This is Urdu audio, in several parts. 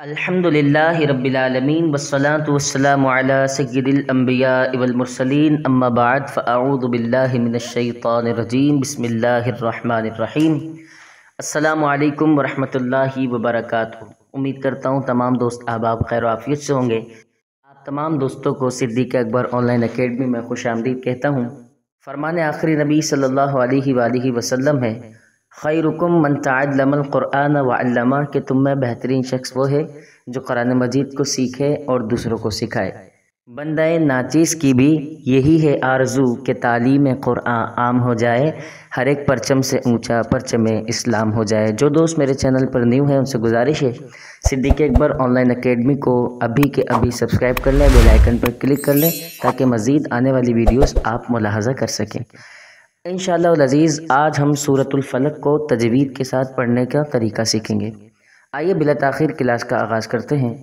الحمدللہ رب العالمین والصلاة والسلام علی سید الانبیاء والمرسلین اما بعد فاعوذ باللہ من الشیطان الرجیم بسم اللہ الرحمن الرحیم۔ السلام علیکم ورحمۃ اللہ وبرکاتہ۔ امید کرتا ہوں تمام دوست احباب خیر و عافیت سے ہوں گے۔ آپ تمام دوستوں کو صدیق اکبر آن لائن اکیڈمی میں خوش آمدید کہتا ہوں۔ فرمان آخری نبی صلی اللہ علیہ وآلہ وسلم ہے، خیرکم من تعلم القرآن وعلمہ، کہ تم میں بہترین شخص وہ ہے جو قرآن مجید کو سیکھے اور دوسروں کو سکھائے۔ بندہ ناچیز کی بھی یہی ہے آرزو کہ تعلیم قرآن عام ہو جائے، ہر ایک پرچم سے اونچا پرچم اسلام ہو جائے۔ جو دوست میرے چینل پر نیو ہیں ان سے گزارش ہے صدیق اکبر آن لائن اکیڈمی کو ابھی کے ابھی سبسکرائب کر لیں، بیل آئیکن پر کلک کر لیں تاکہ مزید آنے والی ویڈیوز آپ ملاحظہ کر سکیں۔ انشاءاللہ العزیز آج ہم سورۃ الفلق کو تجوید کے ساتھ پڑھنے کا طریقہ سیکھیں گے۔ آئیے بلا تاخیر کلاس کا آغاز کرتے ہیں۔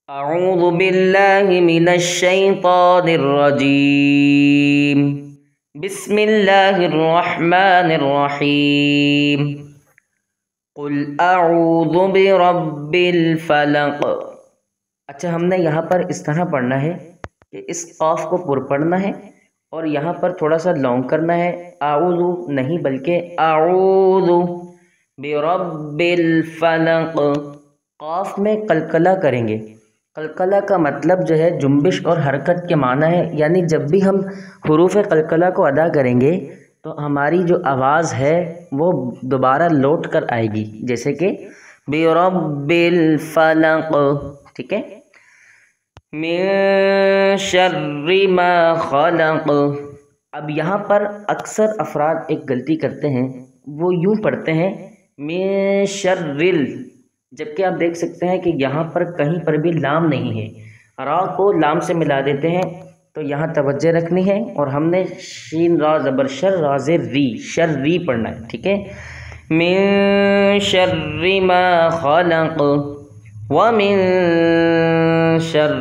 اعوذ باللہ من الشیطان الرجیم، بسم اللہ الرحمن الرحیم، قل اعوذ برب الفلق۔ اچھا، ہم نے یہاں پر اس طرح پڑھنا ہے کہ اس قاف کو پر پڑھنا ہے اور یہاں پر تھوڑا سا لانگ کرنا ہے، اعوذ نہیں بلکہ اعوذ برب الفلق۔ قاف میں قلقلہ کریں گے۔ قلقلہ کا مطلب جو ہے جنبش اور حرکت کے معنی ہے، یعنی جب بھی ہم حروف قلقلہ کو ادا کریں گے تو ہماری جو آواز ہے وہ دوبارہ لوٹ کر آئے گی، جیسے کہ برب الفلق، ٹھیک ہے، من شر ما خلق۔ اب یہاں پر اکثر افراد ایک غلطی کرتے ہیں، وہ یوں پڑھتے ہیں من شر، جبکہ آپ دیکھ سکتے ہیں کہ یہاں پر کہیں پر بھی لام نہیں ہے، را کو لام سے ملا دیتے ہیں، تو یہاں توجہ رکھنی ہے اور ہم نے شین را زبر شر را زیر ری، شر ری پڑھنا ہے، ٹھیک ہے، من شر ما خلق ومن شر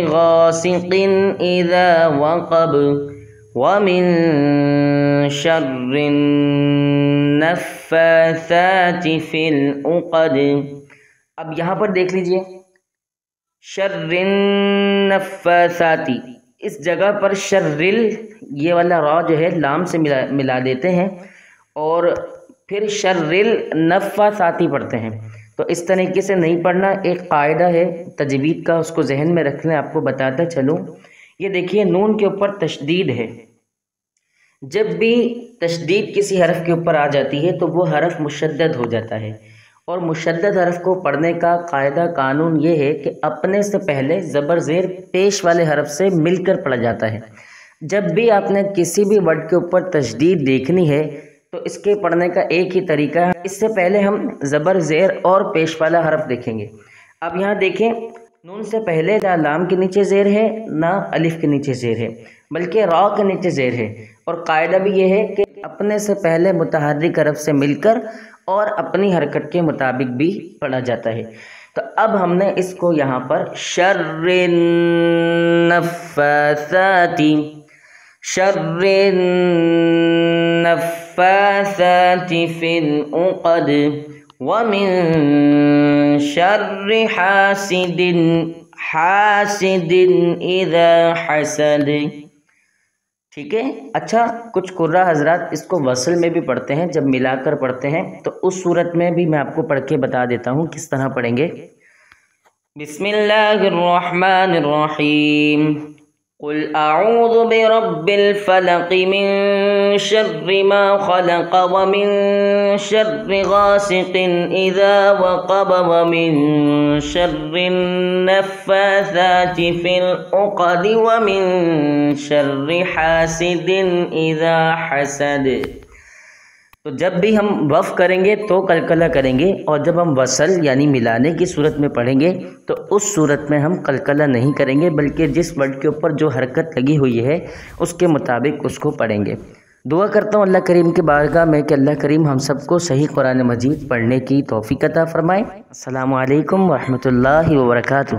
غاسق اذا وقب ومن شر النفاثات في العقد۔ اب یہاں پر دیکھ لیجئے، شر النفاثات، اس جگہ پر شرل یہ والا را جو ہے لام سے ملا دیتے ہیں اور پھر شر النفاثات پڑھتے ہیں، تو اس طریقے سے نہیں پڑھنا۔ ایک قاعدہ ہے تجوید کا، اس کو ذہن میں رکھ لیں، آپ کو بتاتا چلوں۔ یہ دیکھیے نون کے اوپر تشدید ہے، جب بھی تشدید کسی حرف کے اوپر آ جاتی ہے تو وہ حرف مشدد ہو جاتا ہے، اور مشدد حرف کو پڑھنے کا قاعدہ قانون یہ ہے کہ اپنے سے پہلے زبر زیر پیش والے حرف سے مل کر پڑھا جاتا ہے۔ جب بھی آپ نے کسی بھی ورڈ کے اوپر تشدید دیکھنی ہے تو اس کے پڑھنے کا ایک ہی طریقہ ہے، اس سے پہلے ہم زبر زیر اور پیش والا حرف دیکھیں گے۔ اب یہاں دیکھیں، نون سے پہلے نہ لام کے نیچے زیر ہے نہ الف کے نیچے زیر ہے، بلکہ را کے نیچے زیر ہے، اور قاعدہ بھی یہ ہے کہ اپنے سے پہلے متحرک حرف سے مل کر اور اپنی حرکت کے مطابق بھی پڑھا جاتا ہے۔ تو اب ہم نے اس کو یہاں پر شر النفاثات، شر النفاثات فی العقد ومن شر حاسد اذا حسد، ٹھیک ہے۔ اچھا، کچھ قراء حضرات اس کو وصل میں بھی پڑھتے ہیں، جب ملا کر پڑھتے ہیں، تو اس صورت میں بھی میں آپ کو پڑھ کے بتا دیتا ہوں کس طرح پڑھیں گے۔ بسم اللہ الرحمن الرحیم، قل اعوذ برب الفلق من شر ما خلق ومن شر غاسق اذا وقب ومن شر النفاثات في العقد ومن شر حاسد اذا حسد۔ تو جب بھی ہم وقف کریں گے تو قلقلہ کریں گے، اور جب ہم وصل یعنی ملانے کی صورت میں پڑھیں گے تو اس صورت میں ہم قلقلہ نہیں کریں گے، بلکہ جس ورڈ کے اوپر جو حرکت لگی ہوئی ہے اس کے مطابق اس کو پڑھیں گے۔ دعا کرتا ہوں اللہ کریم کے بارگاہ میں کہ اللہ کریم ہم سب کو صحیح قرآن مجید پڑھنے کی توفیق عطا فرمائے۔ السلام علیکم ورحمۃ اللہ وبرکاتہ۔